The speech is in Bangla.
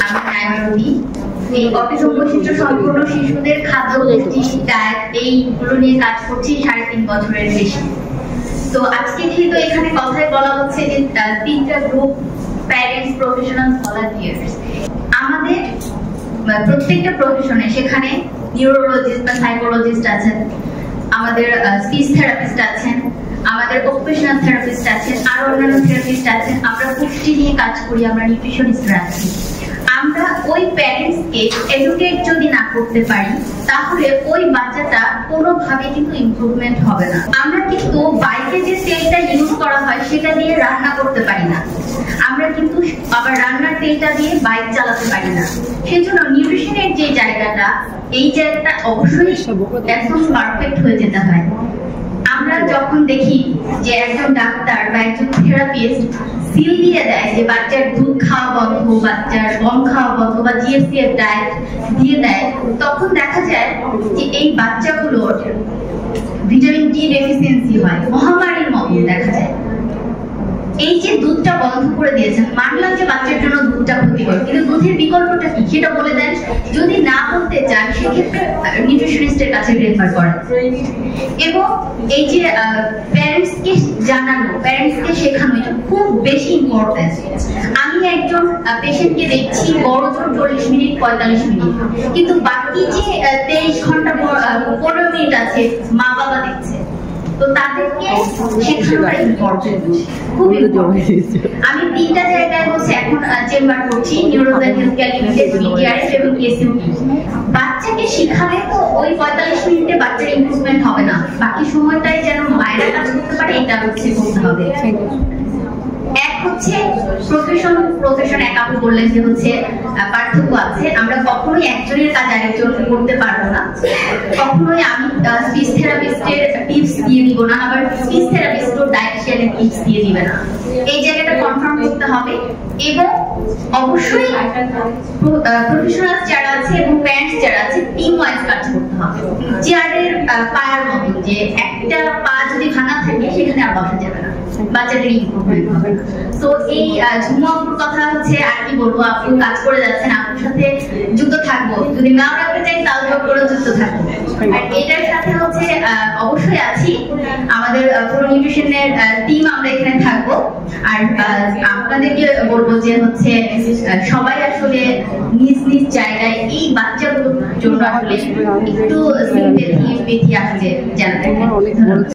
আমি নাইমারুদি। এই অটিজম বৈশিষ্ট্য সম্পন্ন শিশুদের খাদ্য, পুষ্টি, ডায়েট এইগুলো নিয়ে কাজ করছি 3.5 বছরের বেশি। তো আজকে যেহেতু এখানে কথায় বলা হচ্ছে যে 3টা গ্রুপ, প্যারেন্টস, প্রফেশনালস, ভলান্টিয়ার্স। আমাদের প্রত্যেকটা প্রফেশনে সেখানে নিউরোলজিস্ট বা সাইকোলজিস্ট আছেন, আমাদের স্পিচ থেরাপিস্ট আছেন, আমাদের অকুপেশনাল থেরাপিস্ট আছেন, আরো অন্যান্য থেরাপিস্ট আছেন। আমরা পুষ্টি নিয়ে কাজ করি, আমরা নিউট্রিশনিস্টরা আছি। আমরা ওই প্যারেন্টসকে এডুকেট যদি না করতে পারি তাহলে ওই বাচ্চাটা কোনোভাবে কিন্তু ইমপ্রুভমেন্ট হবে না। আমরা কিন্তু বাইকে যে তেলটা ইউজ করা হয় সেটা দিয়ে রান্না করতে পারি না, আমরা কিন্তু আবার রান্নার তেলটা দিয়ে বাইক চালাতে পারি না। সেজন্য নিউট্রিশনের যে জায়গাটা, এই জায়গাটা অবশ্যই একদম পারফেক্ট হয়ে যেতে হয়। আমরা যখন দেখি যে একজন ডাক্তার বা একজন থেরাপিস্ট সিল দিয়ে দেয় যে বাচ্চার দুধ খাওয়া বন্ধ, বাচ্চার গম খাওয়া বন্ধ বা জিএফসি এর ডায়েট দিয়ে দেয়, তখন দেখা যায় যে এই বাচ্চাগুলোর ভিটামিন ডি ডেফিসিয়েন্সি হয়, মহামারীর মতো দেখা যায়। এই যে দুধটা বন্ধ করে দিয়েছেন, মানলাম যে বাচ্চার জন্য দুধটা ক্ষতিকর, কিন্তু দুধের বিকল্পটা কি সেটা বলে দেন। যদি না বলতে চান সেক্ষেত্রে নিউট্রিশনিস্টের কাছে রেফার করেন। এবং এই যে প্যারেন্টসকে জানানো, প্যারেন্টসকে শেখানো, এটা খুব বেশি ইম্পর্টেন্ট। আমি একজন পেশেন্টকে দেখছি বড় জোর 40 মিনিট 45 মিনিট, কিন্তু বাকি যে 23 ঘন্টা 15 মিনিট আছে মা বাবা দেখছে। তো তাদেরকে শেখানোটা ইম্পর্টেন্ট, খুব ইম্পর্টেন্ট। আমি 3টা জায়গায় হচ্ছে এখন চেম্বার করছি, নিউরোলজি হেলথকেয়ার লিমিটেড, বিটিআরএস এবং এসইউটি। বাচ্চাকে শেখালে তো ওই 45 মিনিটে বাচ্চার ইমপ্রুভমেন্ট হবে না, বাকি সময়টাই যেন মায়েরা কাজ করতে পারে এটা হচ্ছে করতে হবে। এক হচ্ছে প্রফেশন এক আপু বললেন যে হচ্ছে পার্থক্য আছে। আমরা কখনোই একজনের কাজ আরেকজন করতে পারবো না, কখনোই আমি স্পিচ থেরাপিস্টের টিপস দিয়ে দিব না, আবার স্পিচ থেরাপিস্টও ডায়েটিশিয়ানের টিপস দিয়ে দিবে না। এই জায়গাটা কনফার্ম করতে হবে। এবং অবশ্যই প্রফেশনাল যারা আছে এবং প্যারেন্টস যারা আছে টিম ওয়াইজ কাজ করতে হবে। চেয়ারের পায়ের মতো, যে একটা পা যদি ভাঙা থাকে সেখানে আর বসা যাবে না, বাচ্চাদের ইমপ্রুভমেন্ট হবে না। তো এই ঝুমু আপুর কথা হচ্ছে আর কি বলবো, আপনি কাজ করে যাচ্ছেন, আপুর সাথে যুক্ত থাকবো, যদি নাও রাখতে চাই তাহলে জব করে যুক্ত থাকবো। আর এটার সাথে হচ্ছে অবশ্যই আছি, আমাদের পুরো নিউট্রিশনের টিম আমরা এখানে থাকবো। আর আপনাদেরকে বলবো যে হচ্ছে সবাই আসলে নিজ নিজ জায়গায় এই বাচ্চাগুলোর জন্য আসলে একটু সিম্পেথি আসলে জানাতে।